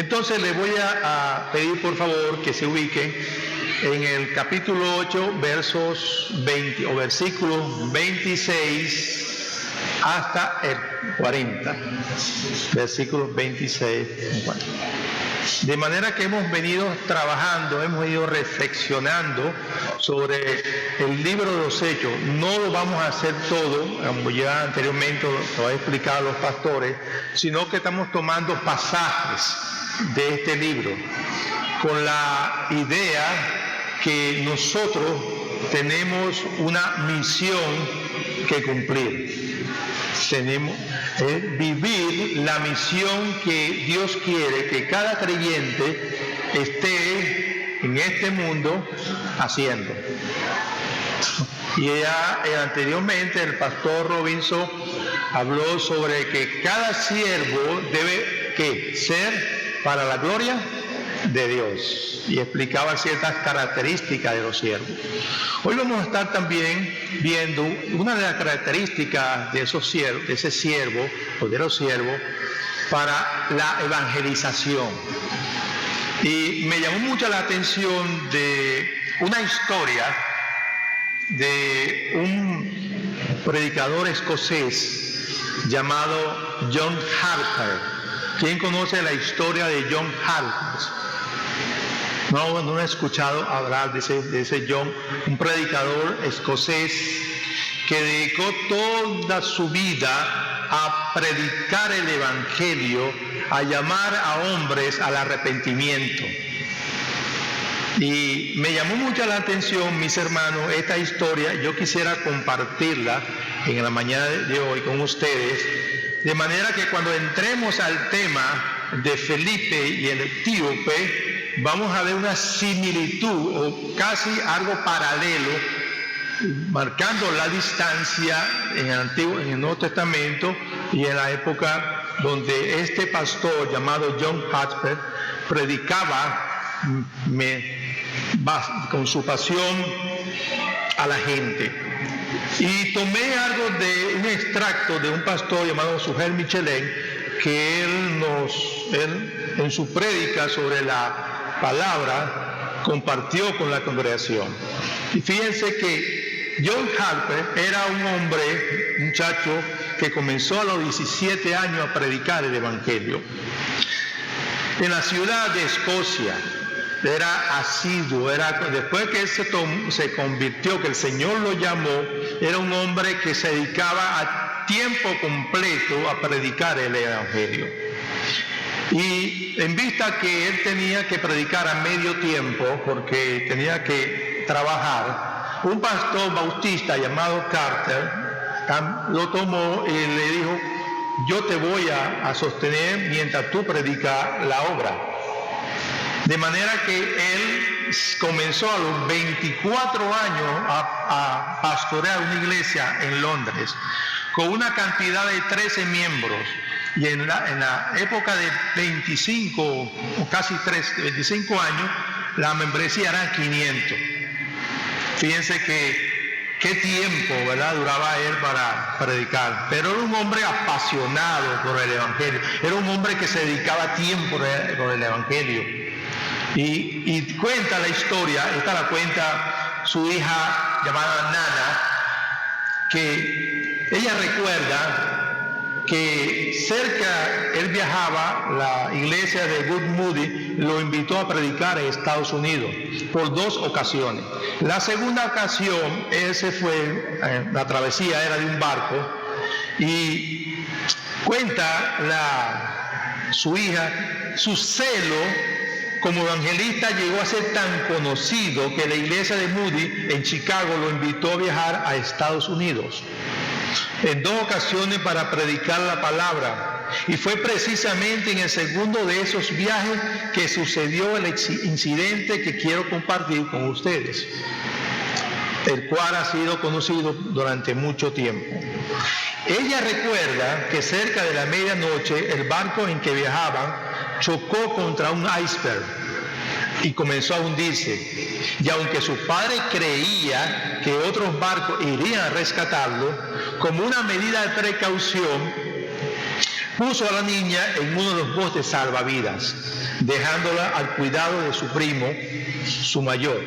Entonces le voy a pedir por favor que se ubiquen en el capítulo 8, versos 20 o versículos 26 hasta el 40. Versículos 26 y 40. De manera que hemos venido trabajando, hemos ido reflexionando sobre el libro de los Hechos. No lo vamos a hacer todo, como ya anteriormente lo he explicado a los pastores, sino que estamos tomando pasajes de este libro con la idea que nosotros tenemos una misión que cumplir. Tenemos vivir la misión que Dios quiere que cada creyente esté en este mundo haciendo. Y ya anteriormente el pastor Robinson habló sobre que cada siervo debe ser para la gloria de Dios, y explicaba ciertas características de los siervos. Hoy vamos a estar también viendo una de las características de esos siervos, de ese siervo o de los siervos para la evangelización. Y me llamó mucho la atención de una historia de un predicador escocés llamado John Harper. ¿Quién conoce la historia de John Harper? No he escuchado hablar de ese John, un predicador escocés que dedicó toda su vida a predicar el evangelio, a llamar a hombres al arrepentimiento. Y me llamó mucho la atención, mis hermanos, esta historia. Yo quisiera compartirla en la mañana de hoy con ustedes, de manera que cuando entremos al tema de Felipe y el etíope, vamos a ver una similitud o casi algo paralelo, marcando la distancia en el Nuevo Testamento y en la época donde este pastor llamado John Harper predicaba con su pasión a la gente. Y tomé algo de un extracto de un pastor llamado Sugel Michelin, que él en su prédica sobre la palabra compartió con la congregación. Y fíjense que John Harper era un muchacho que comenzó a los 17 años a predicar el evangelio en la ciudad de Escocia. Era asiduo, después que él se convirtió, que el Señor lo llamó, era un hombre que se dedicaba a tiempo completo a predicar el evangelio. Y en vista que él tenía que predicar a medio tiempo, porque tenía que trabajar, un pastor bautista llamado Carter lo tomó y le dijo: yo te voy a sostener mientras tú predicas la obra. De manera que él comenzó a los 24 años a pastorear una iglesia en Londres, con una cantidad de 13 miembros. Y en la época de 25 o casi 25 años, la membresía era 500. Fíjense qué tiempo, ¿verdad?, duraba él para predicar. Pero era un hombre apasionado por el evangelio. Era un hombre que se dedicaba tiempo por el evangelio. Y cuenta la historia, esta la cuenta su hija llamada Nana, que ella recuerda que él viajaba, la iglesia de Good Moody lo invitó a predicar en Estados Unidos por 2 ocasiones. La segunda ocasión, la travesía era de un barco, y cuenta su hija, su celo como evangelista llegó a ser tan conocido que la iglesia de Moody en Chicago lo invitó a viajar a Estados Unidos en 2 ocasiones para predicar la palabra. Y fue precisamente en el segundo de esos viajes que sucedió el incidente que quiero compartir con ustedes, el cual ha sido conocido durante mucho tiempo. Ella recuerda que cerca de la medianoche el barco en que viajaban chocó contra un iceberg y comenzó a hundirse. Y aunque su padre creía que otros barcos irían a rescatarlo, como una medida de precaución, puso a la niña en uno de los botes salvavidas, dejándola al cuidado de su primo, su mayor,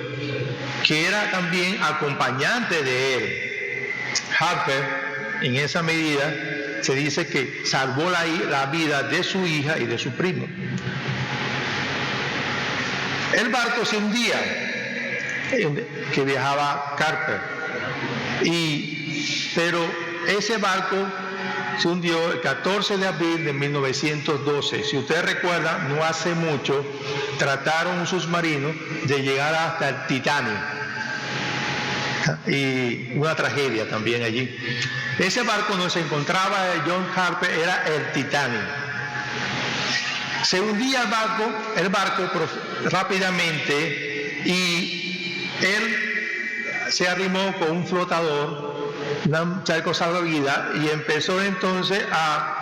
que era también acompañante de él. Harper, en esa medida, se dice que salvó la vida de su hija y de su primo. El barco se hundía, que viajaba Harper, pero ese barco se hundió el 14 de abril de 1912. Si usted recuerda, no hace mucho trataron un submarino de llegar hasta el Titanic. Y una tragedia también allí. Ese barco donde se encontraba John Harper era el Titanic. Se hundía el barco rápidamente y él se arrimó con un flotador, un chaleco salvavidas, y empezó entonces a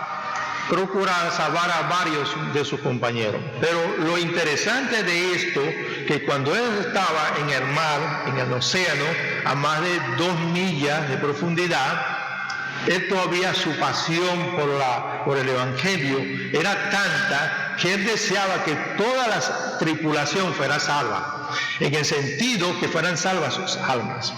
procurar salvar a varios de sus compañeros. Pero lo interesante de esto, que cuando él estaba en el mar, en el océano, a más de 2 millas de profundidad, él todavía su pasión por el Evangelio era tanta que él deseaba que toda la tripulación fuera salva, en el sentido que fueran salvas sus almas.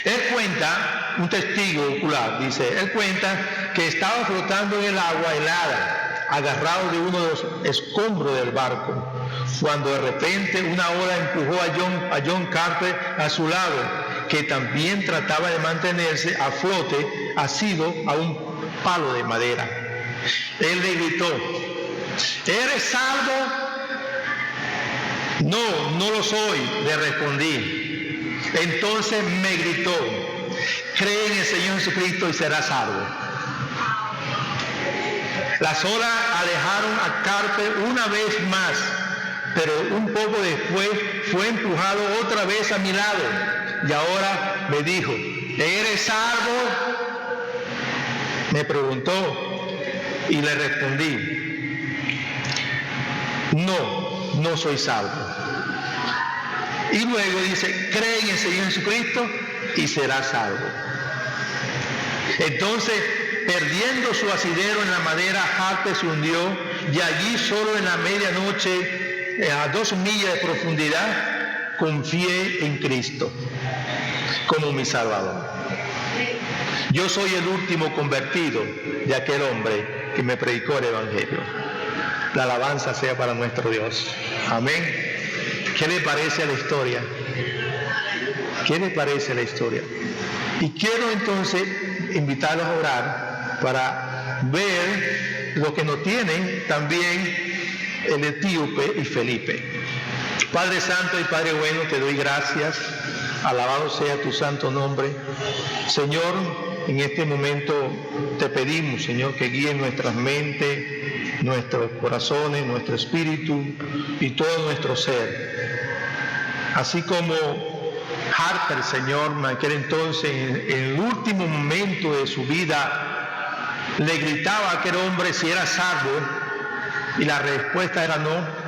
Él cuenta, un testigo ocular, dice, él cuenta que estaba flotando en el agua helada, agarrado de uno de los escombros del barco, cuando de repente una ola empujó a John Carter a su lado, que también trataba de mantenerse a flote, asido a un palo de madera. Él le gritó: ¿eres salvo? No, no lo soy, le respondí. Entonces me gritó: cree en el Señor Jesucristo y serás salvo. Las olas alejaron a Carter una vez más, pero un poco después fue empujado otra vez a mi lado. Y ahora me dijo: ¿eres salvo? Me preguntó y le respondí: no soy salvo. Y luego dice: cree en el Señor Jesucristo y serás salvo. Entonces, perdiendo su asidero en la madera, Harper se hundió, y allí solo en la medianoche, a 2 millas de profundidad, confié en Cristo como mi Salvador. Yo soy el último convertido de aquel hombre que me predicó el Evangelio. La alabanza sea para nuestro Dios. Amén. ¿Qué le parece a la historia? ¿Qué le parece a la historia? Y quiero entonces invitarlos a orar para ver lo que nos tienen también el etíope y Felipe. Padre Santo y Padre bueno, te doy gracias. Alabado sea tu santo nombre. Señor, en este momento te pedimos, Señor, que guíe nuestras mentes, nuestros corazones, nuestro espíritu y todo nuestro ser. Así como Harper, Señor, en aquel entonces, en el último momento de su vida, le gritaba a aquel hombre si era salvo, y la respuesta era no.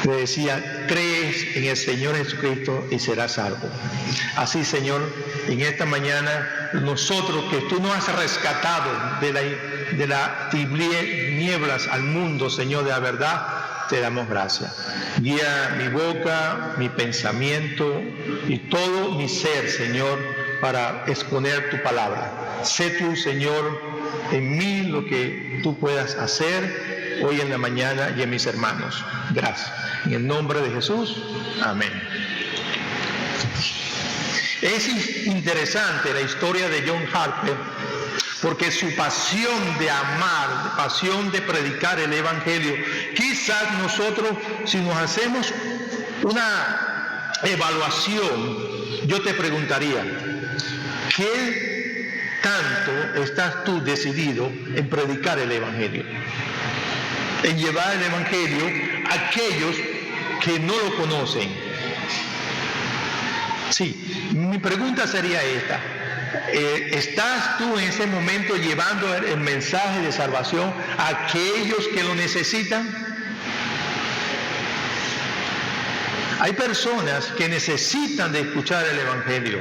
Le decía: crees en el Señor Jesucristo y serás salvo. Así, Señor, en esta mañana, nosotros que tú nos has rescatado de las tinieblas al mundo, Señor, de la verdad, te damos gracias. Guía mi boca, mi pensamiento y todo mi ser, Señor, para exponer tu palabra. Sé tú, Señor, en mí lo que tú puedas hacer hoy en la mañana y en mis hermanos. Gracias. En el nombre de Jesús. Amén. Es interesante la historia de John Harper, porque su pasión de amar, pasión de predicar el Evangelio, quizás nosotros, si nos hacemos una evaluación, yo te preguntaría: ¿qué tanto estás tú decidido en predicar el Evangelio? En llevar el Evangelio a aquellos que no lo conocen. Sí, mi pregunta sería esta: ¿estás tú en ese momento llevando el mensaje de salvación a aquellos que lo necesitan? Hay personas que necesitan de escuchar el Evangelio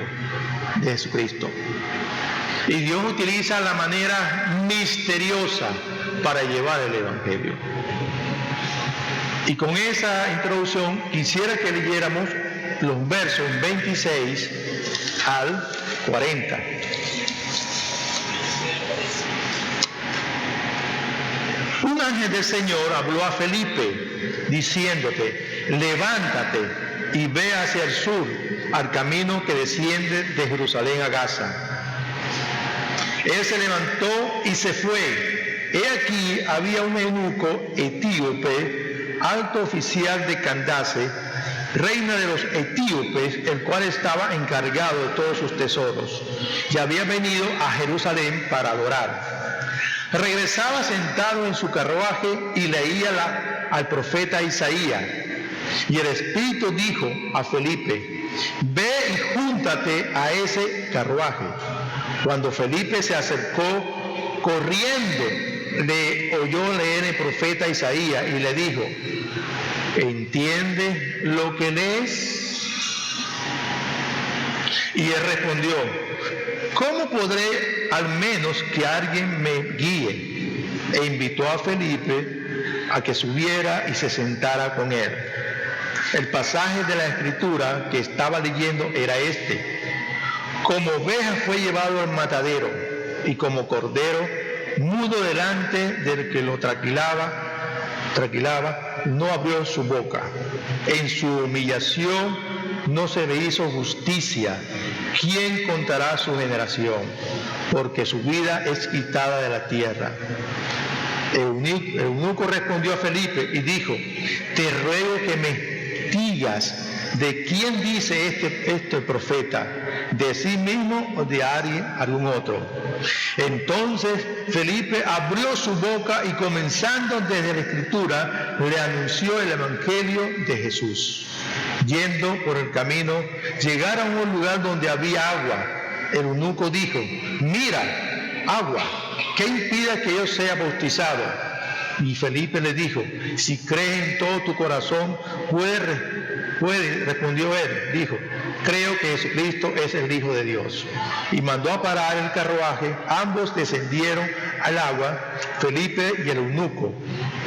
de Jesucristo. Y Dios utiliza la manera misteriosa para llevar el Evangelio. Y con esa introducción quisiera que leyéramos los versos 26 al 40. Un ángel del Señor habló a Felipe diciéndote: levántate y ve hacia el sur, al camino que desciende de Jerusalén a Gaza. Él se levantó y se fue. He aquí había un eunuco etíope, alto oficial de Candace, reina de los etíopes, el cual estaba encargado de todos sus tesoros, y había venido a Jerusalén para adorar. Regresaba sentado en su carruaje y leía al profeta Isaías. Y el Espíritu dijo a Felipe: ve y júntate a ese carruaje. Cuando Felipe se acercó corriendo, le oyó leer el profeta Isaías y le dijo: ¿entiendes lo que lees? Y él respondió: ¿cómo podré al menos que alguien me guíe? E invitó a Felipe a que subiera y se sentara con él. El pasaje de la Escritura que estaba leyendo era este: como oveja fue llevado al matadero, y como cordero mudo delante del que lo trasquilaba, no abrió su boca. En su humillación no se le hizo justicia. ¿Quién contará su generación? Porque su vida es quitada de la tierra. El eunuco respondió a Felipe y dijo: te ruego que me digas, ¿de quién dice este profeta? ¿De sí mismo o de algún otro? Entonces Felipe abrió su boca y, comenzando desde la Escritura, le anunció el Evangelio de Jesús. Yendo por el camino, llegaron a un lugar donde había agua. El eunuco dijo: mira, agua, ¿qué impide que yo sea bautizado? Y Felipe le dijo: si crees en todo tu corazón, puede, respondió él, dijo: creo que Jesucristo es el Hijo de Dios. Y mandó a parar el carruaje. Ambos descendieron al agua, Felipe y el eunuco,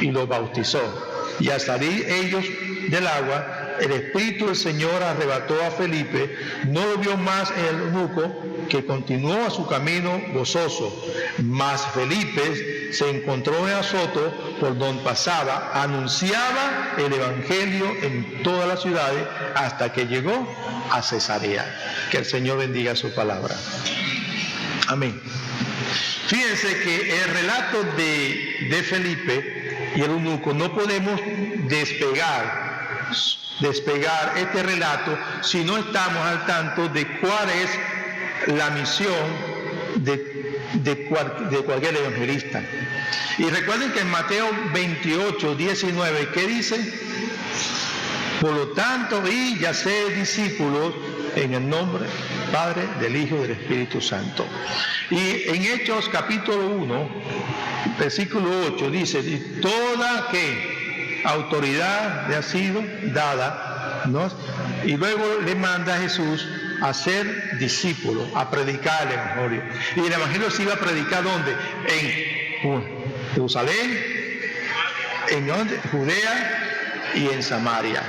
y los bautizó. Y al salir ellos del agua, el Espíritu del Señor arrebató a Felipe. No lo vio más el eunuco, que continuó a su camino gozoso. Mas Felipe se encontró en Azoto, por donde pasaba, anunciaba el Evangelio en todas las ciudades, hasta que llegó a Cesarea. Que el Señor bendiga su palabra. Amén. Fíjense que el relato de Felipe y el eunuco, no podemos despegar este relato si no estamos al tanto de cuál es la misión de cualquier evangelista. Y recuerden que en Mateo 28, 19, ¿qué dice? Por lo tanto, id y haced discípulos en el nombre del Padre, del Hijo y del Espíritu Santo. Y en Hechos capítulo 1, versículo 8, dice: toda que autoridad le ha sido dada, ¿no? Y luego le manda a Jesús a ser discípulo, a predicar el Evangelio. Y el Evangelio se iba a predicar ¿dónde? En Jerusalén, en Judea y en Samaria.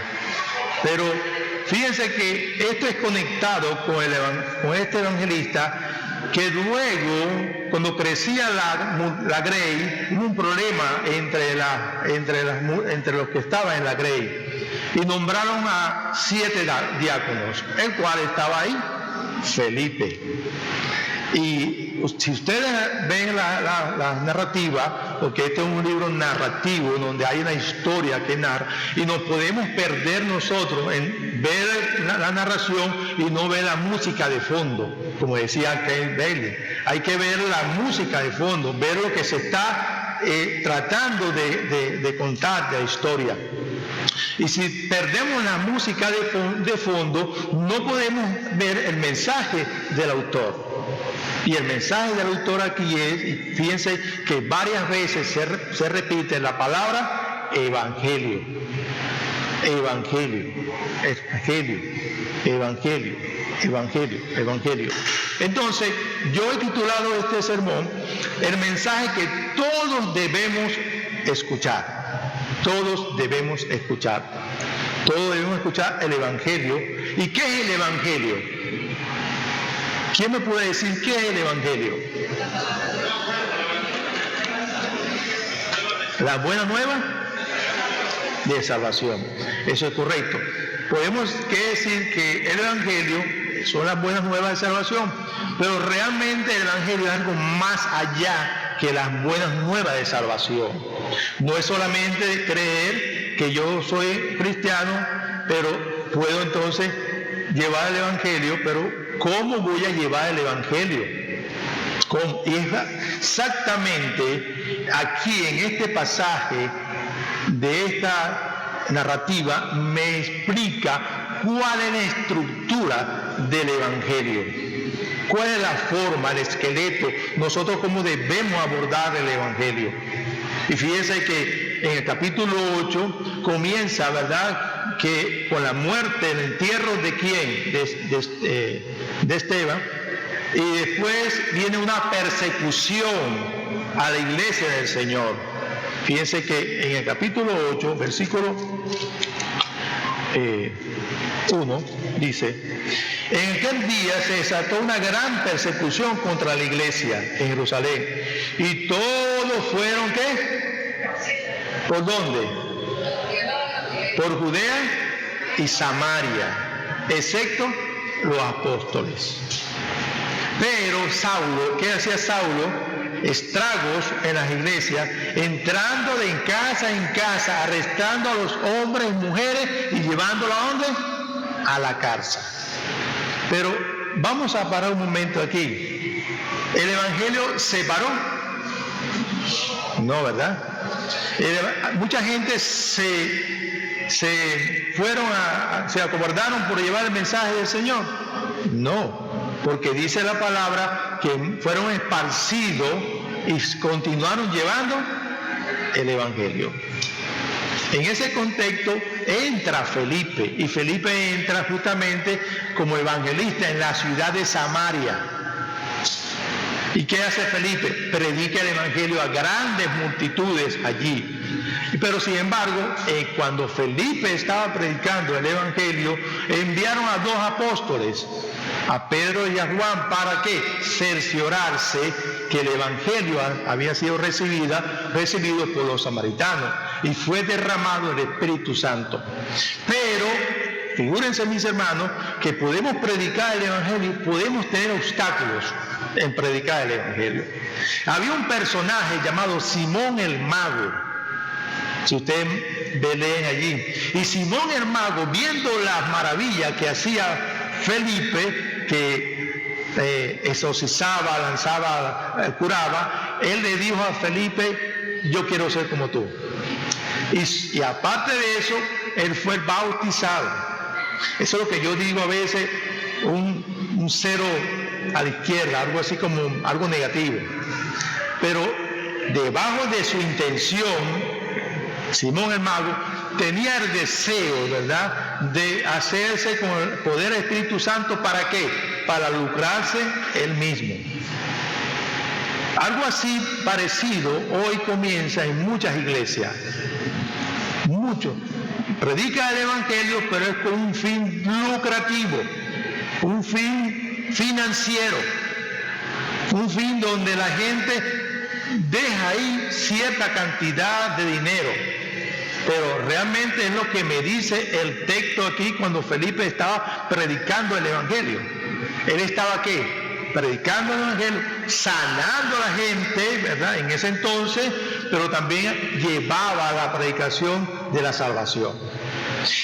Pero fíjense que esto es conectado con este evangelista, que luego, cuando crecía la grey, hubo un problema entre los que estaban en la grey, y nombraron a 7 diáconos, el cual estaba ahí, Felipe. Y si ustedes ven la narrativa, porque este es un libro narrativo donde hay una historia que narra, y nos podemos perder nosotros en ver la narración y no ver la música de fondo, como decía Ken Bailey. Hay que ver la música de fondo, ver lo que se está tratando de contar de la historia. Y si perdemos la música de fondo, no podemos ver el mensaje del autor. Y el mensaje del autor aquí es, y fíjense que varias veces se repite la palabra evangelio. Evangelio, evangelio, evangelio. Evangelio. Entonces, yo he titulado este sermón, el mensaje que todos debemos escuchar. Todos debemos escuchar. Todos debemos escuchar el Evangelio. ¿Y qué es el Evangelio? ¿Quién me puede decir qué es el Evangelio? La buena nueva de salvación. Eso es correcto. Podemos decir que el Evangelio son las buenas nuevas de salvación, pero realmente el Evangelio es algo más allá que las buenas nuevas de salvación. No es solamente creer que yo soy cristiano, pero puedo entonces llevar el Evangelio, pero ¿cómo voy a llevar el Evangelio? Y exactamente aquí en este pasaje de esta narrativa me explica cuál es la estructura del Evangelio, cuál es la forma, el esqueleto, nosotros cómo debemos abordar el Evangelio. Y fíjense que en el capítulo 8 comienza, ¿verdad?, que con la muerte, el entierro de quién, de Esteban, y después viene una persecución a la iglesia del Señor. Fíjense que en el capítulo 8, versículo 1, dice: en aquel día se desató una gran persecución contra la iglesia en Jerusalén, y todos fueron, ¿qué? ¿Por dónde? Por Judea y Samaria, excepto los apóstoles. Pero Saulo, ¿qué hacía Saulo? Estragos en las iglesias, entrando de casa en casa, arrestando a los hombres y mujeres y llevándolos ¿a dónde? A la cárcel. Pero vamos a parar un momento aquí. ¿El Evangelio se paró? No, ¿verdad? Mucha gente se acobardaron por llevar el mensaje del Señor. No, porque dice la palabra que fueron esparcidos y continuaron llevando el Evangelio. En ese contexto entra Felipe, y Felipe entra justamente como evangelista en la ciudad de Samaria. ¿Y qué hace Felipe? Predica el Evangelio a grandes multitudes allí. Pero sin embargo, cuando Felipe estaba predicando el Evangelio, enviaron a 2 apóstoles, a Pedro y a Juan, ¿para qué? Cerciorarse que el Evangelio había sido recibido por los samaritanos, y fue derramado el Espíritu Santo. Pero figúrense, mis hermanos, que podemos predicar el Evangelio, podemos tener obstáculos en predicar el Evangelio. Había un personaje llamado Simón el Mago, si ustedes leen allí, y Simón el Mago, viendo las maravillas que hacía Felipe, que exorcizaba, lanzaba, curaba, él le dijo a Felipe: yo quiero ser como tú. Y aparte de eso, él fue bautizado. Eso es lo que yo digo a veces, un cero a la izquierda, algo así como algo negativo. Pero debajo de su intención, Simón el Mago tenía el deseo, ¿verdad?, de hacerse con el poder del Espíritu Santo. ¿Para qué? Para lucrarse él mismo. Algo así parecido hoy comienza en muchas iglesias. Muchos predican el Evangelio, pero es con un fin lucrativo, un fin financiero, un fin donde la gente deja ahí cierta cantidad de dinero. Pero realmente es lo que me dice el texto aquí cuando Felipe estaba predicando el Evangelio. Él estaba ¿qué? Predicando el Evangelio, sanando a la gente, ¿verdad?, en ese entonces, pero también llevaba la predicación de la salvación.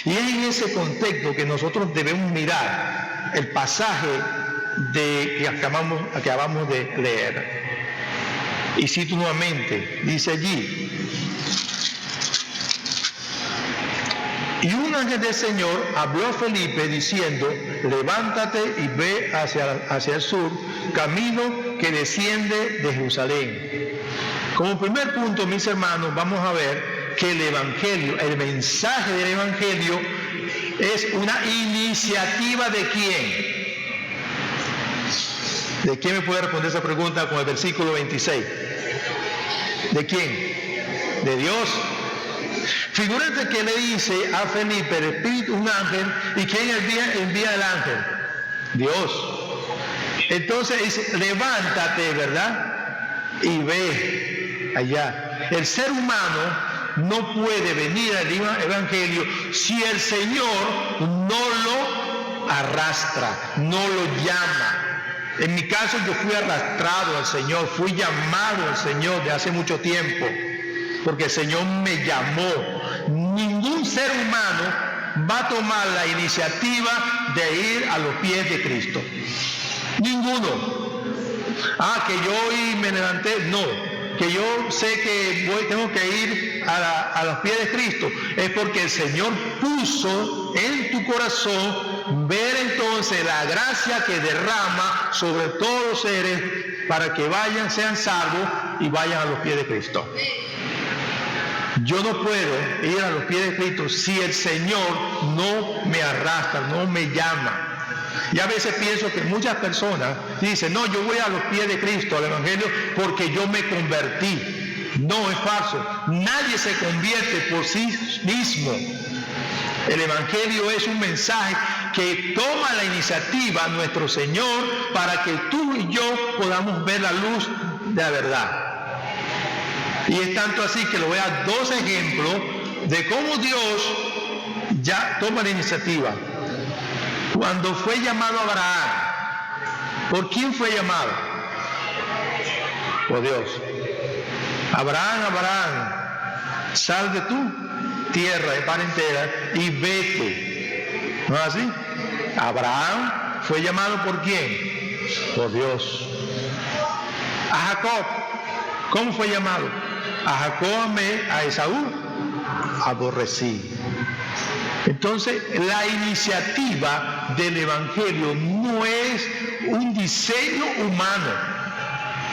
Y es en ese contexto que nosotros debemos mirar el pasaje que acabamos de leer. Y cito nuevamente, dice allí: y un ángel del Señor habló a Felipe diciendo: levántate y ve hacia el sur, camino que desciende de Jerusalén. Como primer punto, mis hermanos, vamos a ver que el Evangelio, el mensaje del Evangelio, es una iniciativa ¿de quién? ¿De quién me puede responder esa pregunta con el versículo 26? ¿De quién? ¿De Dios? Figúrense que le dice a Felipe, el Espíritu, un ángel, ¿y quién envía el ángel? Dios. Entonces dice, levántate, ¿verdad? Y ve allá. El ser humano no puede venir al Evangelio si el Señor no lo arrastra, no lo llama. En mi caso yo fui arrastrado al Señor, fui llamado al Señor de hace mucho tiempo, porque el Señor me llamó. Ningún ser humano va a tomar la iniciativa de ir a los pies de Cristo. Ninguno. Que yo hoy me levanté, no. Que yo sé que tengo que ir a los pies de Cristo, es porque el Señor puso en tu corazón ver entonces la gracia que derrama sobre todos los seres para que vayan, sean salvos y vayan a los pies de Cristo. Yo no puedo ir a los pies de Cristo si el Señor no me arrastra, no me llama. Y a veces pienso que muchas personas dicen, no, yo voy a los pies de Cristo, al Evangelio, porque yo me convertí. No, es falso. Nadie se convierte por sí mismo. El Evangelio es un mensaje que toma la iniciativa nuestro Señor para que tú y yo podamos ver la luz de la verdad. Y es tanto así que le voy a dar dos ejemplos de cómo Dios ya toma la iniciativa. Cuando fue llamado Abraham, ¿por quién fue llamado? Por Dios. Abraham, sal de tu tierra de parentela y vete. ¿No es así? Abraham fue llamado ¿por quién? Por Dios. A Jacob, ¿cómo fue llamado? A Jacob amé, a Esaú aborrecí. Entonces, la iniciativa del Evangelio no es un diseño humano,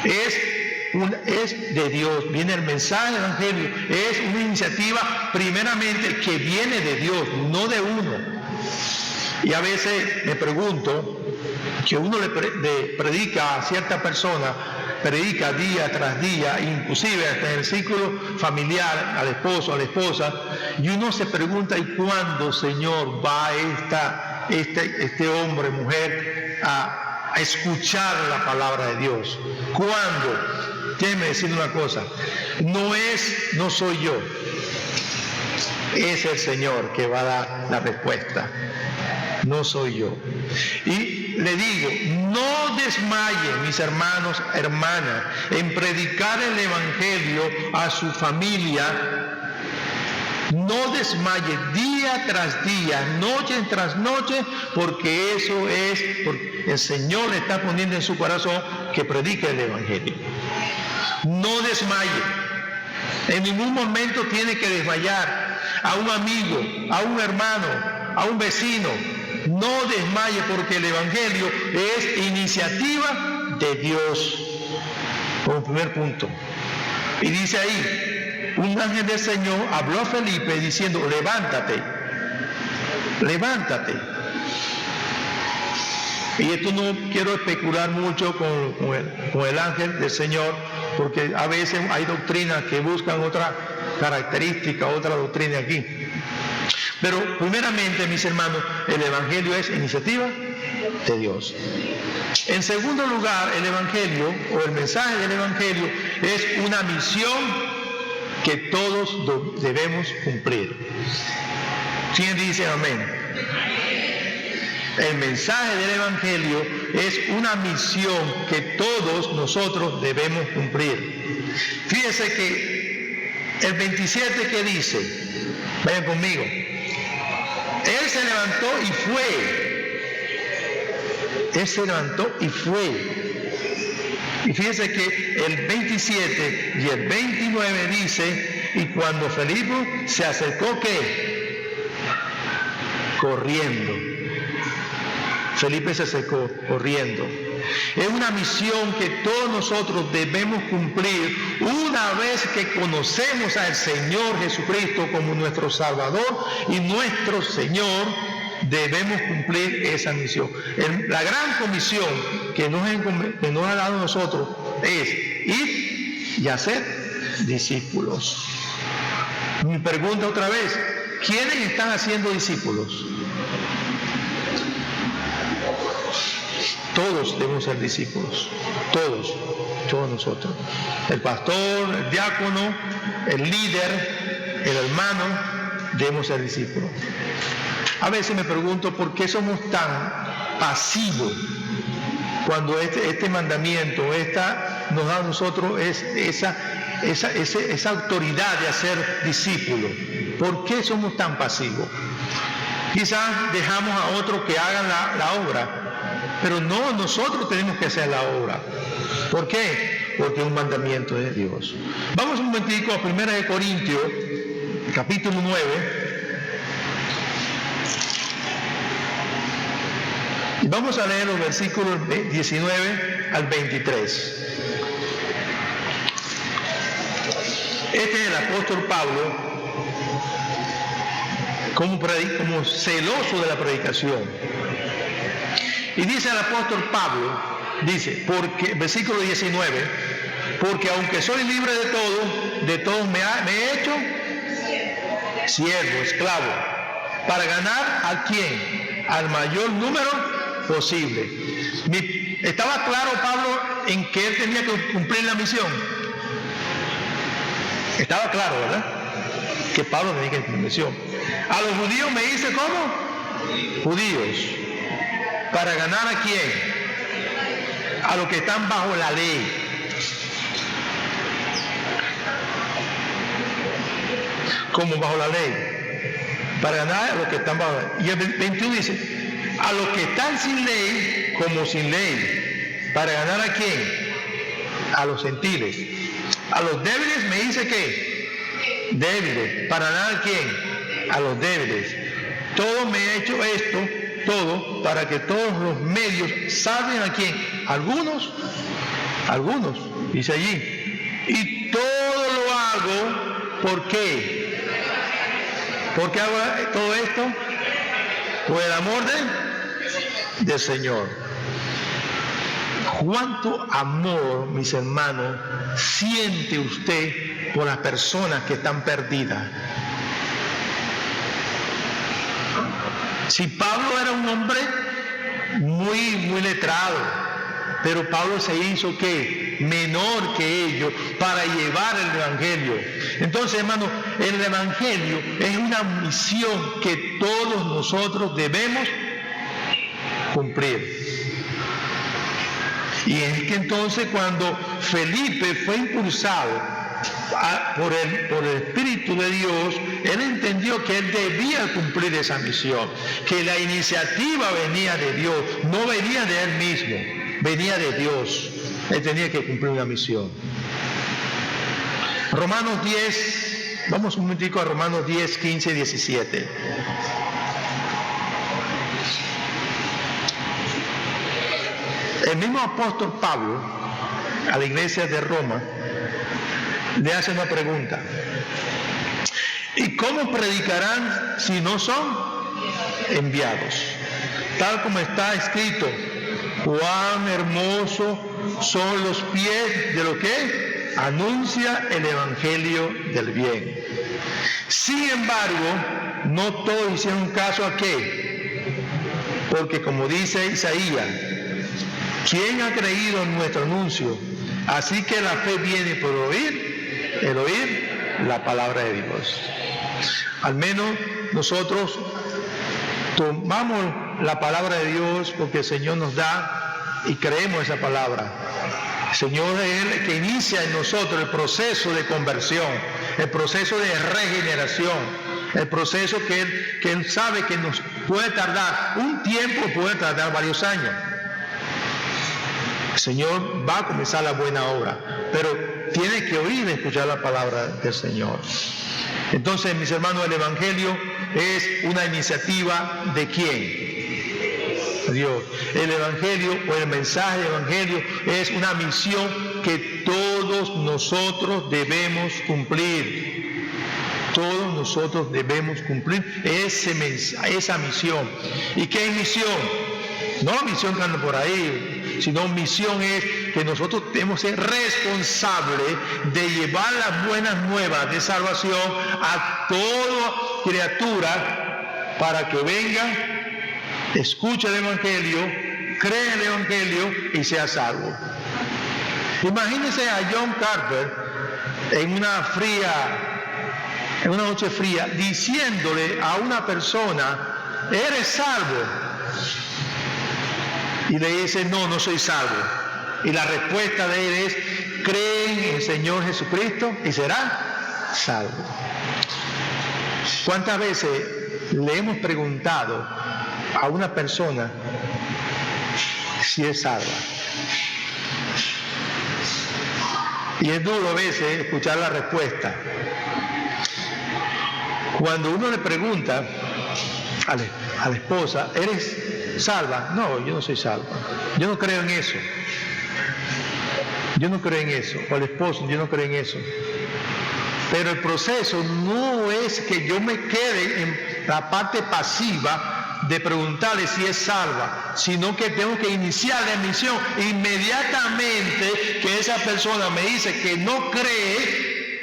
es de Dios. Viene el mensaje del Evangelio, es una iniciativa primeramente que viene de Dios, no de uno. Y a veces me pregunto, que uno le predica a cierta persona, predica día tras día, inclusive hasta en el círculo familiar, al esposo, a la esposa, y uno se pregunta, ¿y cuándo, Señor, va este hombre, mujer, a escuchar la palabra de Dios? ¿Cuándo? Déjeme decir una cosa, no soy yo, es el Señor que va a dar la respuesta. No soy yo. Y le digo, no desmayen, mis hermanos, hermanas, en predicar el Evangelio a su familia. No desmaye día tras día, noche tras noche, porque eso es, porque el Señor le está poniendo en su corazón que predique el Evangelio. No desmaye. En ningún momento tiene que desmayar a un amigo, a un hermano, a un vecino. No desmaye, porque el Evangelio es iniciativa de Dios. Como primer punto. Y dice ahí, un ángel del Señor habló a Felipe diciendo, levántate, levántate. Y esto no quiero especular mucho con el ángel del Señor, porque a veces hay doctrinas que buscan otra característica, otra doctrina aquí. Pero primeramente, mis hermanos, el Evangelio es iniciativa de Dios. En segundo lugar, el Evangelio o el mensaje del Evangelio es una misión que todos debemos cumplir. ¿Quién dice amén? El mensaje del Evangelio es una misión que todos nosotros debemos cumplir. Fíjese que el 27 que dice, vayan conmigo, Él se levantó y fue. Él se levantó y fue. Y fíjese que el 27 y el 29 dice, y cuando Felipe se acercó, ¿qué? Corriendo. Felipe se acercó corriendo. Es una misión que todos nosotros debemos cumplir una vez que conocemos al Señor Jesucristo como nuestro Salvador y nuestro Señor. debemos cumplir esa misión. La gran comisión que nos ha dado a nosotros es ir y hacer discípulos. Mi pregunta otra vez, ¿quiénes están haciendo discípulos? Todos debemos ser discípulos, todos nosotros. El pastor, el diácono, el líder, el hermano, debemos ser discípulos. A veces me pregunto por qué somos tan pasivos cuando este mandamiento nos da a nosotros esa autoridad de hacer discípulos. ¿Por qué somos tan pasivos? Quizás dejamos a otros que hagan la obra, pero no, nosotros tenemos que hacer la obra. ¿Por qué? Porque es un mandamiento de Dios. Vamos un momentico a 1 Corintios, capítulo 9. Y vamos a leer los versículos 19 al 23. Este es el apóstol Pablo, como celoso de la predicación. Y dice el apóstol Pablo, porque, versículo 19, porque aunque soy libre de todos me he hecho siervo, esclavo, para ganar ¿a quién? Al mayor número posible. ¿Estaba claro Pablo en que él tenía que cumplir la misión? Estaba claro, ¿verdad? Que Pablo tenía que cumplir la misión. A los judíos me hice ¿cómo? Judíos. ¿Para ganar a quién? A los que están bajo la ley. ¿Cómo bajo la ley? Para ganar a los que están bajo la ley. Y el 21 dice, a los que están sin ley, como sin ley. ¿Para ganar a quién? A los gentiles. A los débiles me dice ¿qué? Débiles. ¿Para ganar a quién? A los débiles. Todo me he hecho esto, todo, para que todos los medios salven a quién. Algunos, dice allí. Y todo lo hago, ¿por qué? ¿Por qué hago todo esto? Por el amor del Señor. ¿Cuánto amor, mis hermanos, siente usted por las personas que están perdidas? Si Pablo era un hombre muy letrado, pero Pablo se hizo ¿qué? Menor que ellos para llevar el Evangelio. Entonces, hermano, el Evangelio es una misión que todos nosotros debemos cumplir. Y es que entonces cuando Felipe fue impulsado por el Espíritu de Dios, él entendió que él debía cumplir esa misión, que la iniciativa venía de Dios, no venía de él mismo, venía de Dios. Él tenía que cumplir una misión. Romanos 10, vamos un momentico a Romanos 10, 15 y 17. El mismo apóstol Pablo a la iglesia de Roma le hace una pregunta. ¿Y cómo predicarán si no son enviados? Tal como está escrito, cuán hermosos son los pies de lo que anuncia el evangelio del bien. Sin embargo, no todos hicieron caso a qué, porque como dice Isaías, ¿quién ha creído en nuestro anuncio? Así que la fe viene por el oír la palabra de Dios. Al menos nosotros tomamos la palabra de Dios porque el Señor nos da y creemos esa palabra. El Señor es el que inicia en nosotros el proceso de conversión, el proceso de regeneración, el proceso que Él sabe que nos puede tardar un tiempo, puede tardar varios años. El Señor va a comenzar la buena obra, pero tiene que oír y escuchar la palabra del Señor. Entonces, mis hermanos, el Evangelio es una iniciativa ¿de quién? Dios. El Evangelio o el mensaje del Evangelio es una misión que todos nosotros debemos cumplir. Todos nosotros debemos cumplir esa misión. ¿Y qué es misión? No misión que anda por ahí, sino misión es que nosotros tenemos que ser responsables de llevar las buenas nuevas de salvación a toda criatura para que venga, escuche el Evangelio, cree el Evangelio y sea salvo. Imagínense a John Carver en una noche fría, diciéndole a una persona, ¿eres salvo? Y le dice, no soy salvo. Y la respuesta de él es, cree en el Señor Jesucristo y será salvo. ¿Cuántas veces le hemos preguntado a una persona si es salva? Y es duro a veces escuchar la respuesta. Cuando uno le pregunta a la esposa, ¿eres salva? No, yo no soy salva. Yo no creo en eso. Yo no creo en eso. O al esposo, yo no creo en eso. Pero el proceso no es que yo me quede en la parte pasiva de preguntarle si es salva, sino que tengo que iniciar la misión inmediatamente que esa persona me dice que no cree,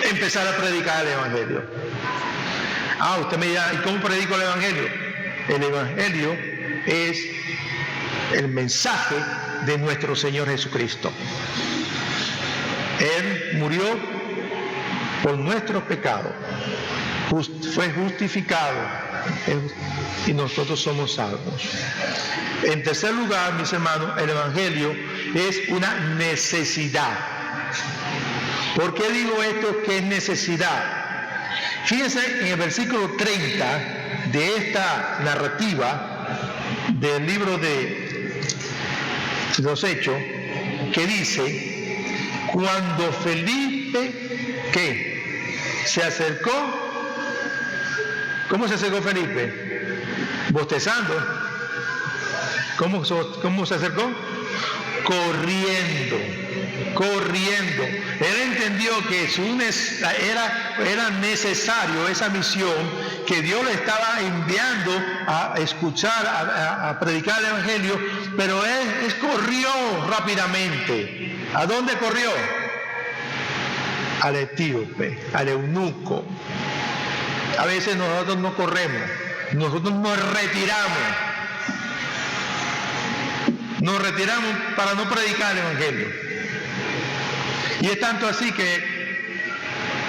empezar a predicar el Evangelio. Usted me dirá, ¿y cómo predico el Evangelio? El Evangelio es el mensaje de nuestro Señor Jesucristo. Él murió por nuestros pecados, fue justificado y nosotros somos salvos. En tercer lugar, mis hermanos, el Evangelio es una necesidad. ¿Por qué digo esto que es necesidad? Fíjense en el versículo 30 de esta narrativa del libro de los Hechos, que dice, cuando Felipe, ¿qué? Se acercó. ¿Cómo se acercó Felipe? Bostezando. ¿Cómo se acercó? Corriendo. Él entendió que era necesario esa misión que Dios le estaba enviando a escuchar, a predicar el Evangelio, pero él corrió rápidamente. ¿A dónde corrió? Al etíope, al eunuco. A veces nosotros no corremos, nosotros nos retiramos para no predicar el Evangelio. Y es tanto así que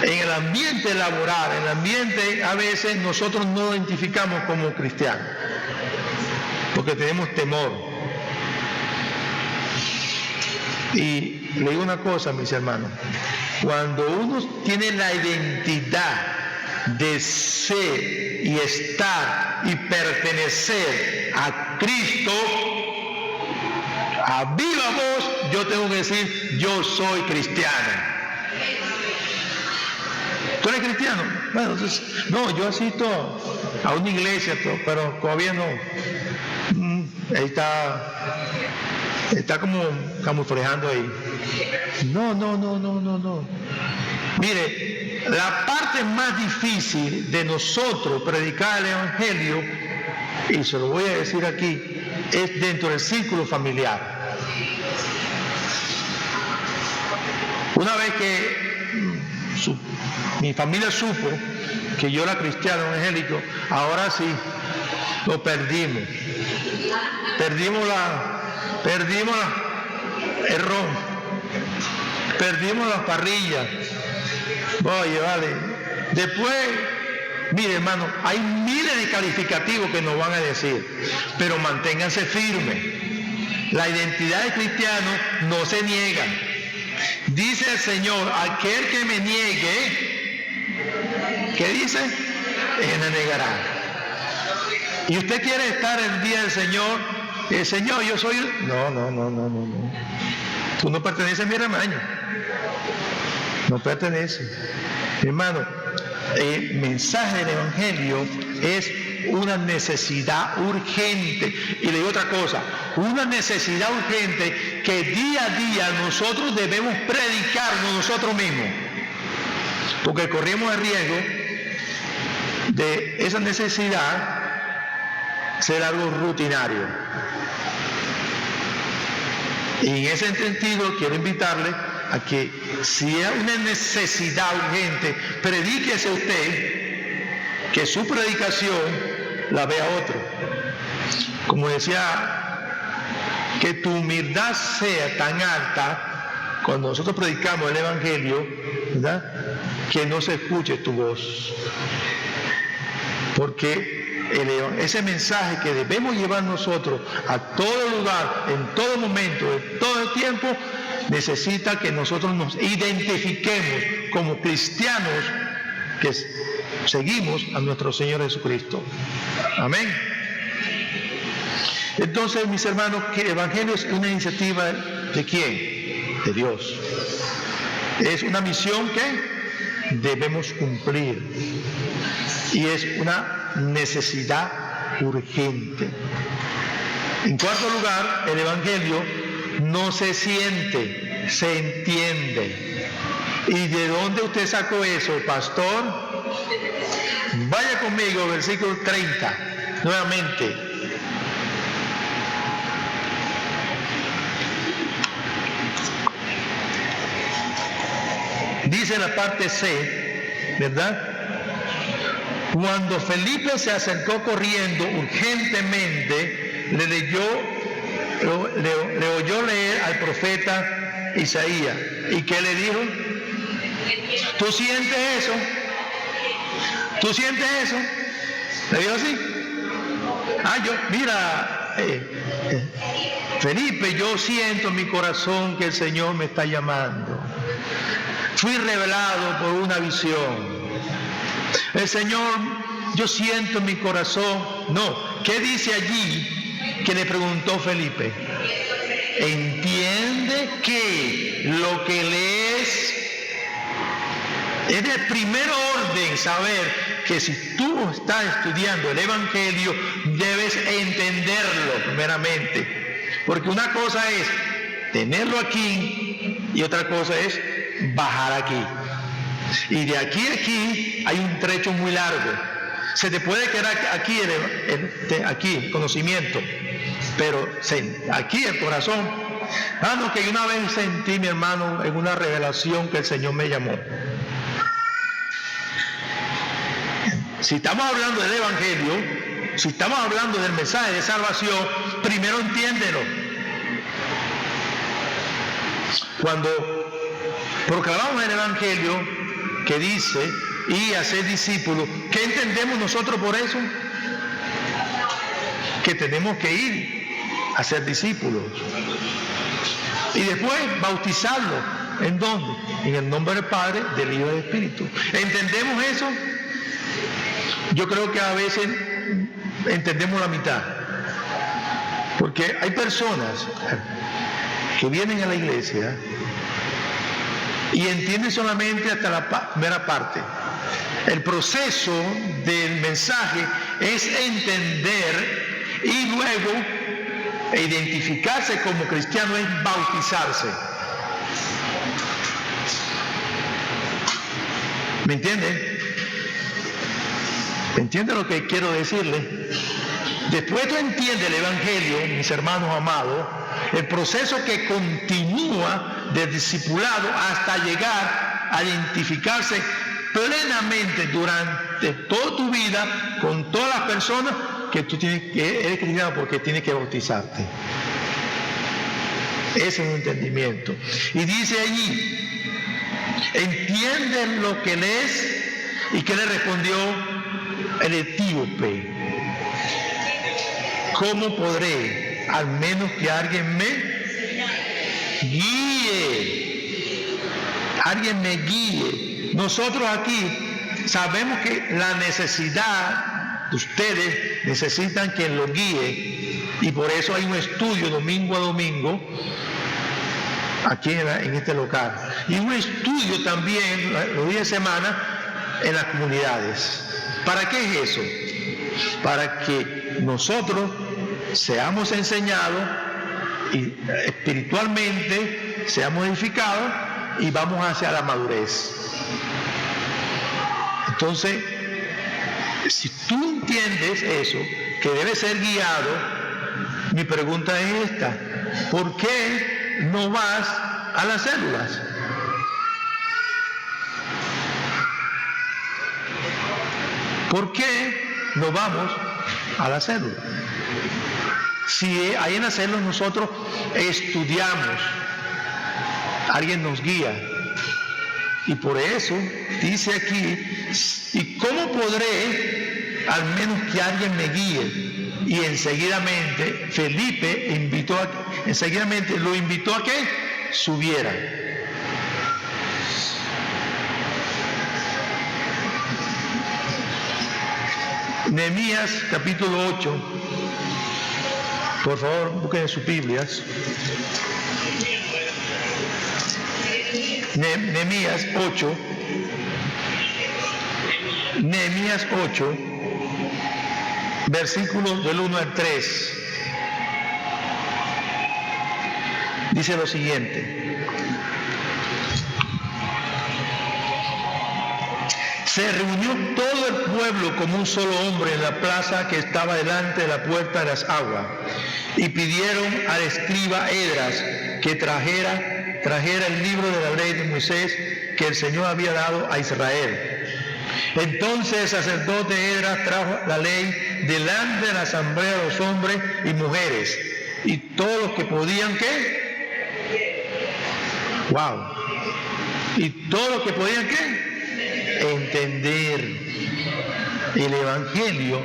en el ambiente laboral, en el ambiente a veces nosotros no identificamos como cristianos, porque tenemos temor. Y le digo una cosa, mis hermanos, cuando uno tiene la identidad de ser y estar y pertenecer a Cristo, a viva voz, yo tengo que decir, yo soy cristiano. ¿Tú eres cristiano? Bueno, entonces, no, yo asisto a una iglesia, pero todavía no. Ahí está como camuflajeando ahí. No. Mire, la parte más difícil de nosotros predicar el Evangelio, y se lo voy a decir aquí, es dentro del círculo familiar. Una vez que mi familia supo que yo era cristiano evangélico, ahora sí, lo perdimos. Perdimos el ron, perdimos las parrillas. Oye, vale. Después, mire, hermano, hay miles de calificativos que nos van a decir, pero manténganse firmes. La identidad de cristiano no se niega. Dice el Señor, aquel que me niegue, ¿qué dice? Él me negará. Y usted quiere estar el día del Señor, Señor, yo soy... No. Tú no perteneces a mi rebaño. No perteneces. Hermano, el mensaje del Evangelio es una necesidad urgente. Y le digo otra cosa, una necesidad urgente que día a día nosotros debemos predicarnos nosotros mismos. Porque corremos el riesgo de esa necesidad ser algo rutinario. Y en ese sentido quiero invitarle a que si hay una necesidad urgente, predíquese usted, que su predicación la vea otro. Como decía, que tu humildad sea tan alta cuando nosotros predicamos el Evangelio, ¿verdad?, que no se escuche tu voz. Porque ese mensaje que debemos llevar nosotros a todo lugar, en todo momento, en todo el tiempo, necesita que nosotros nos identifiquemos como cristianos que seguimos a nuestro Señor Jesucristo. Amén. Entonces, mis hermanos, que el Evangelio es una iniciativa ¿de quién? De Dios. Es una misión que debemos cumplir. Y es una necesidad urgente. En cuarto lugar, el Evangelio no se siente, se entiende. ¿Y de dónde usted sacó eso, pastor? Vaya conmigo, versículo 30, nuevamente. Dice la parte C, ¿verdad? Cuando Felipe se acercó corriendo urgentemente, le oyó leer al profeta Isaías. ¿Y qué le dijo? ¿Tú sientes eso? ¿Tú sientes eso? ¿Le dijo así? Mira, Felipe, yo siento en mi corazón que el Señor me está llamando. Fui revelado por una visión. El Señor, yo siento en mi corazón. No, ¿qué dice allí que le preguntó Felipe? Entiende que lo que lees es de primer orden saber que si tú estás estudiando el Evangelio debes entenderlo primeramente. Porque una cosa es tenerlo aquí y otra cosa es bajar aquí. Y de aquí a aquí hay un trecho muy largo. Se te puede quedar aquí el conocimiento, pero aquí el corazón. Que una vez sentí, mi hermano, en una revelación que el Señor me llamó. Si estamos hablando del Evangelio, si estamos hablando del mensaje de salvación, primero entiéndelo. Cuando proclamamos el Evangelio que dice y hacer discípulos, ¿qué entendemos nosotros por eso? Que tenemos que ir a ser discípulos y después bautizarlos. ¿En dónde? En el nombre del Padre, del Hijo y del Espíritu. ¿Entendemos eso? Yo creo que a veces entendemos la mitad, porque hay personas que vienen a la iglesia y entienden solamente hasta la primera parte. El proceso del mensaje es entender y luego identificarse como cristiano es bautizarse. ¿Me entienden? ¿Entienden lo que quiero decirle? Después tú entiendes el Evangelio, mis hermanos amados, el proceso que continúa del discipulado hasta llegar a identificarse plenamente durante toda tu vida con todas las personas que tú eres cristiano porque tienes que bautizarte. Ese es un entendimiento. Y dice allí, ¿entiendes lo que lees? ¿Y qué le respondió el etíope? ¿Cómo podré, al menos que alguien me guíe? Alguien me guíe. Nosotros aquí sabemos que la necesidad de ustedes necesitan quien los guíe, y por eso hay un estudio domingo a domingo aquí en este local, y un estudio también los días de semana en las comunidades. ¿Para qué es eso? Para que nosotros seamos enseñados y espiritualmente seamos edificados y vamos hacia la madurez. Entonces, Si tú entiendes eso, que debe ser guiado, mi pregunta es esta: ¿por qué no vas a las células? ¿Por qué no vamos a la célula? Si ahí en la célula nosotros estudiamos, alguien nos guía. Y por eso dice aquí, ¿y cómo podré al menos que alguien me guíe? Y enseguidamente Felipe lo invitó a que subiera. Nehemías capítulo 8, por favor busquen sus Biblias. Nehemías 8, versículos del 1 al 3, dice lo siguiente: se reunió todo el pueblo como un solo hombre en la plaza que estaba delante de la puerta de las aguas, y pidieron al escriba Esdras que trajera el libro de la ley de Moisés que el Señor había dado a Israel. Entonces el sacerdote Esdras trajo la ley delante de la asamblea de los hombres y mujeres, y todos los que podían, ¿qué? ¡Wow! Y todos los que podían, ¿qué? Entender. El Evangelio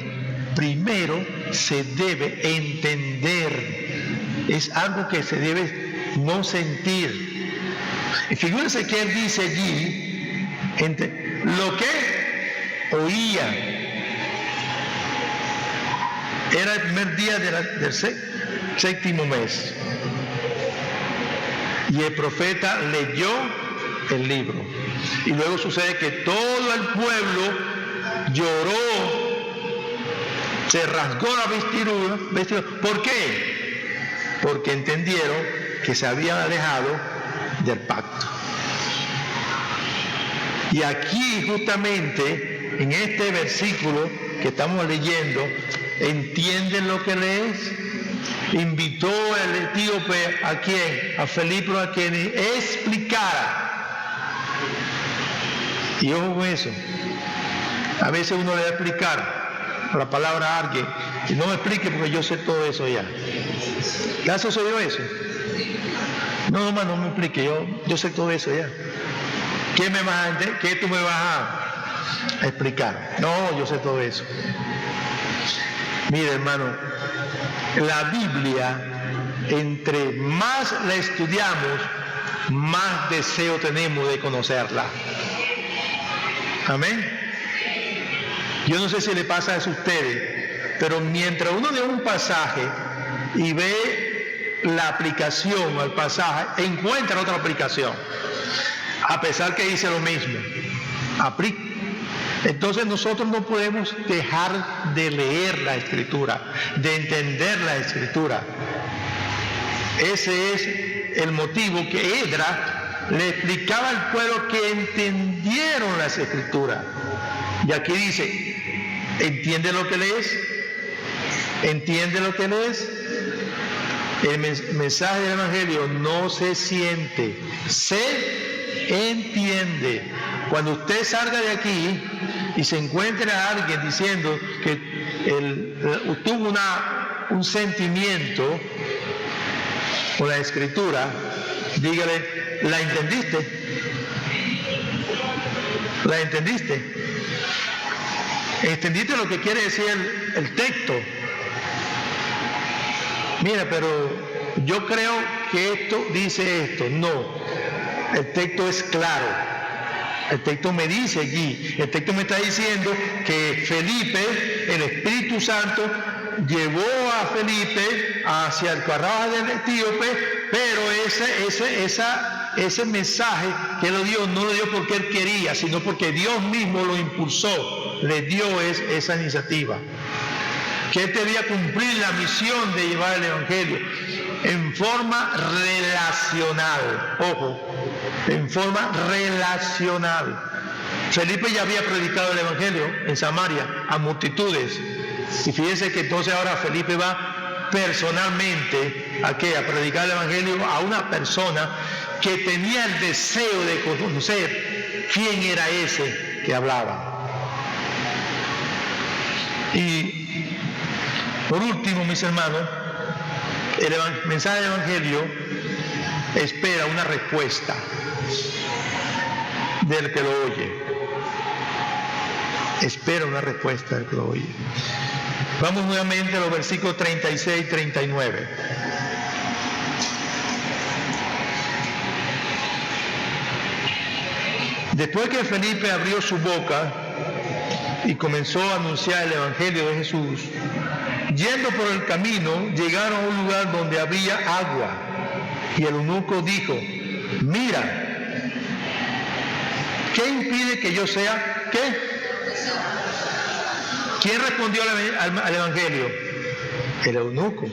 primero se debe entender. Es algo que se debe no sentir. Y figúrense que él dice allí, lo que oía. Era el primer día del séptimo mes. Y el profeta leyó el libro. Y luego sucede que todo el pueblo lloró, se rasgó la vestidura. ¿Por qué? Porque entendieron que se habían alejado del pacto. Y aquí justamente, en este versículo que estamos leyendo, ¿entienden lo que lees? Invitó el etíope ¿a quién? A Felipe a quien explicara. Y ojo con eso. A veces uno le va a explicar la palabra a alguien y no me explique porque yo sé todo eso ya. ¿Ya sucedió eso? No, no me explique, yo sé todo eso ya. ¿Qué tú me vas a explicar? No, yo sé todo eso. Mire, hermano, la Biblia, entre más la estudiamos, más deseo tenemos de conocerla. Amén. Yo no sé si le pasa eso a ustedes, pero mientras uno lee un pasaje y ve la aplicación al pasaje, encuentra otra aplicación, a pesar que dice lo mismo. Entonces nosotros no podemos dejar de leer la Escritura, de entender la Escritura. Ese es el motivo que Esdras le explicaba al pueblo que entendieron las Escrituras. Y aquí dice, ¿entiende lo que lees? ¿Entiende lo que lees? El mensaje del Evangelio no se siente, se entiende. Cuando usted salga de aquí y se encuentre a alguien diciendo que tuvo un sentimiento con la Escritura, dígale, ¿la entendiste? ¿La entendiste? ¿Entendiste lo que quiere decir el texto? Mira, pero yo creo que esto dice esto. No, el texto es claro. El texto me dice allí, el texto me está diciendo que Felipe, el Espíritu Santo, llevó a Felipe hacia el corral del etíope, pero ese mensaje que lo dio, no lo dio porque él quería, sino porque Dios mismo lo impulsó, le dio esa iniciativa. Que él debía cumplir la misión de llevar el Evangelio en forma relacional. Ojo, en forma relacional. Felipe ya había predicado el Evangelio en Samaria a multitudes. Y fíjense que entonces ahora Felipe va personalmente ¿a qué? A predicar el Evangelio a una persona que tenía el deseo de conocer quién era ese que hablaba. Y por último, mis hermanos, el mensaje del Evangelio espera una respuesta del que lo oye. Espera una respuesta del que lo oye. Vamos nuevamente a los versículos 36 y 39. Después que Felipe abrió su boca y comenzó a anunciar el Evangelio de Jesús, yendo por el camino, llegaron a un lugar donde había agua. Y el eunuco dijo: mira, ¿qué impide que yo sea? ¿Qué? ¿Quién respondió al Evangelio? El eunuco.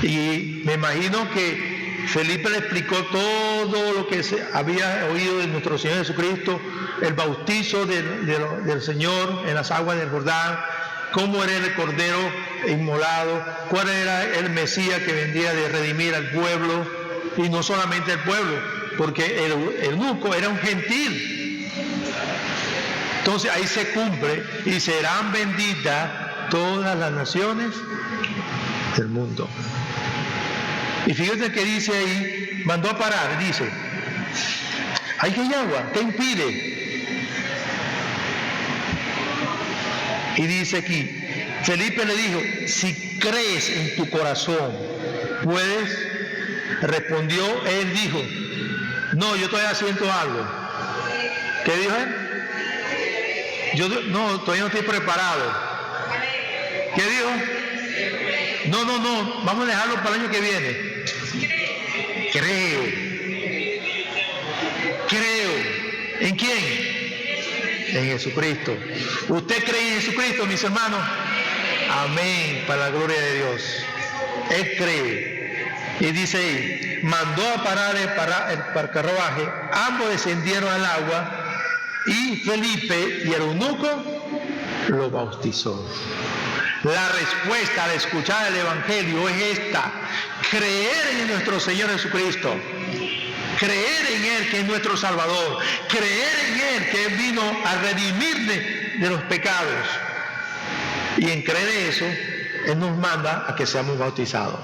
Y me imagino que Felipe le explicó todo lo que se había oído de nuestro Señor Jesucristo, el bautizo del Señor en las aguas del Jordán, cómo era el Cordero inmolado, cuál era el Mesías que vendría de redimir al pueblo, y no solamente al pueblo, porque el eunuco era un gentil. Entonces ahí se cumple: y serán benditas todas las naciones del mundo. Y fíjense que dice ahí, mandó a parar, dice: ahí hay agua, ¿qué impide? Y dice aquí, Felipe le dijo: si crees en tu corazón, puedes. Respondió, él dijo: no, yo todavía siento algo. ¿Qué dijo él? No, todavía no estoy preparado. ¿Qué dijo? No, vamos a dejarlo para el año que viene. Creo. ¿En quién? En Jesucristo. ¿Usted cree en Jesucristo, mis hermanos? Amén, para la gloria de Dios. Él cree. Y dice ahí, mandó a parar el carruaje, ambos descendieron al agua, y Felipe y el eunuco lo bautizó. La respuesta al escuchar el Evangelio es esta: creer en nuestro Señor Jesucristo, creer en Él que es nuestro Salvador, creer en Él que Él vino a redimirle de los pecados. Y en creer eso, Él nos manda a que seamos bautizados.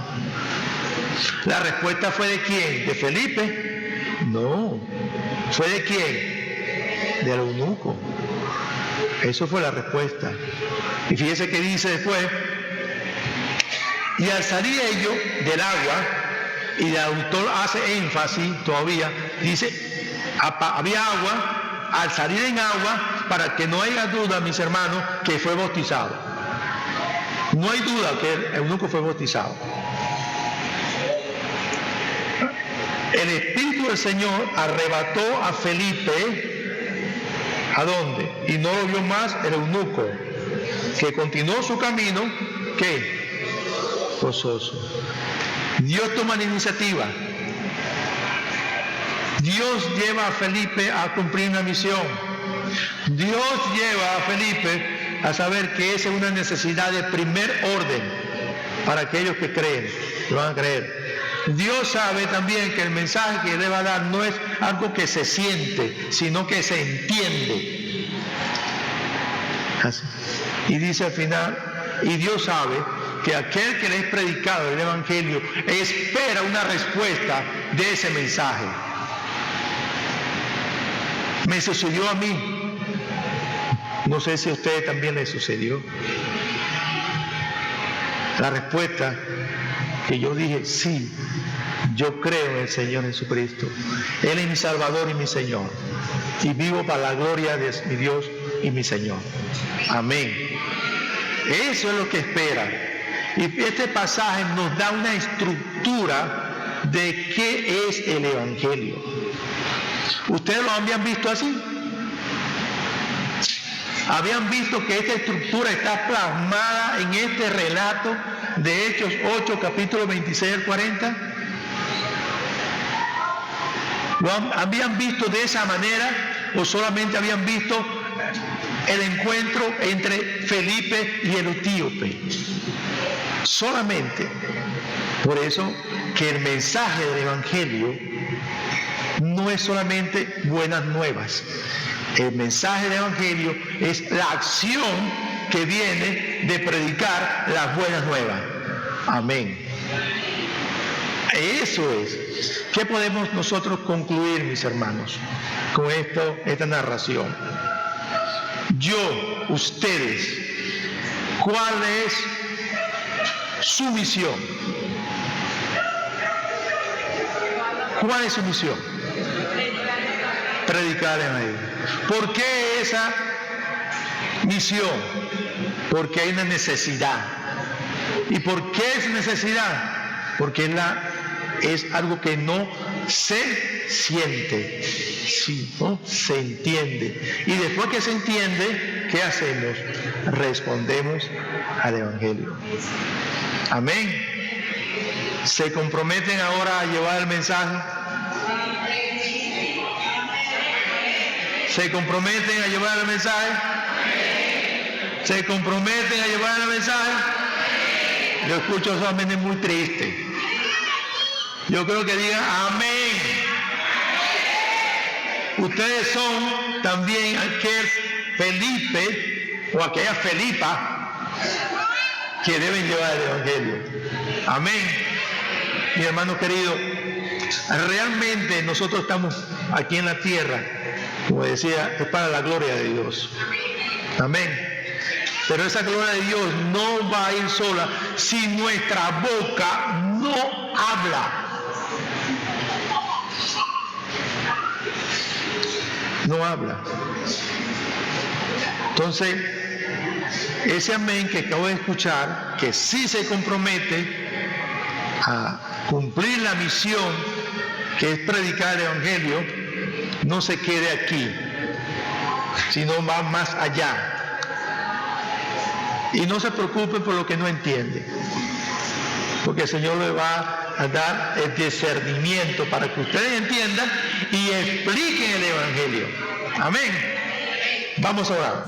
¿La respuesta fue de quién? ¿De Felipe? No. ¿Fue de quién? Del eunuco. Eso fue la respuesta. Y fíjese que dice después: y al salir ellos del agua, y el autor hace énfasis todavía, dice, había agua, al salir en agua, para que no haya duda, mis hermanos, que fue bautizado. No hay duda que el eunuco fue bautizado. El Espíritu del Señor arrebató a Felipe, ¿a dónde? Y no lo vio más el eunuco, que continuó su camino, ¿qué? Gozoso. Dios toma la iniciativa. Dios lleva a Felipe a cumplir una misión. Dios lleva a Felipe a saber que esa es una necesidad de primer orden para aquellos que creen, que van a creer. Dios sabe también que el mensaje que le va a dar no es algo que se siente, sino que se entiende. Así. Y dice al final, y Dios sabe que aquel que le es predicado el Evangelio espera una respuesta de ese mensaje. Me sucedió a mí. No sé si a usted también le sucedió. La respuesta que yo dije: sí, yo creo en el Señor Jesucristo. Él es mi Salvador y mi Señor. Y vivo para la gloria de mi Dios y mi Señor. Amén. Eso es lo que espera. Y este pasaje nos da una estructura de qué es el Evangelio. ¿Ustedes lo habían visto así? ¿Habían visto que esta estructura está plasmada en este relato de Hechos 8, capítulo 26 al 40? ¿Lo habían visto de esa manera? o solamente habían visto el encuentro entre Felipe y el etíope. Solamente. Por eso que el mensaje del Evangelio no es solamente buenas nuevas. El mensaje del Evangelio es la acción que viene de predicar las buenas nuevas. Amén. Eso es. ¿Qué podemos nosotros concluir, mis hermanos, con esta narración? Yo, ustedes, ¿cuál es su misión? ¿Cuál es su misión? Predicar el Evangelio. ¿Por qué esa misión? Porque hay una necesidad. ¿Y por qué es necesidad? Porque es algo que no se siente, sino se entiende. Y después que se entiende, ¿qué hacemos? Respondemos al Evangelio. Amén. ¿Se comprometen ahora a llevar el mensaje? ¿Se comprometen a llevar el mensaje? ¿Se comprometen a llevar el mensaje? Yo escucho esos amenes muy tristes. Yo creo que digan amén. Ustedes son también aquel Felipe o aquella Felipa que deben llevar el Evangelio. Amén. Mi hermano querido, realmente nosotros estamos aquí en la tierra, como decía, es para la gloria de Dios. Amén. Pero esa gloria de Dios no va a ir sola si nuestra boca no habla. No habla. Entonces, ese amén que acabo de escuchar, que sí se compromete a cumplir la misión que es predicar el Evangelio, no se quede aquí, sino va más allá. Y no se preocupe por lo que no entiende, porque el Señor le va a dar el discernimiento para que ustedes entiendan y expliquen el Evangelio. Amén. Vamos a orar.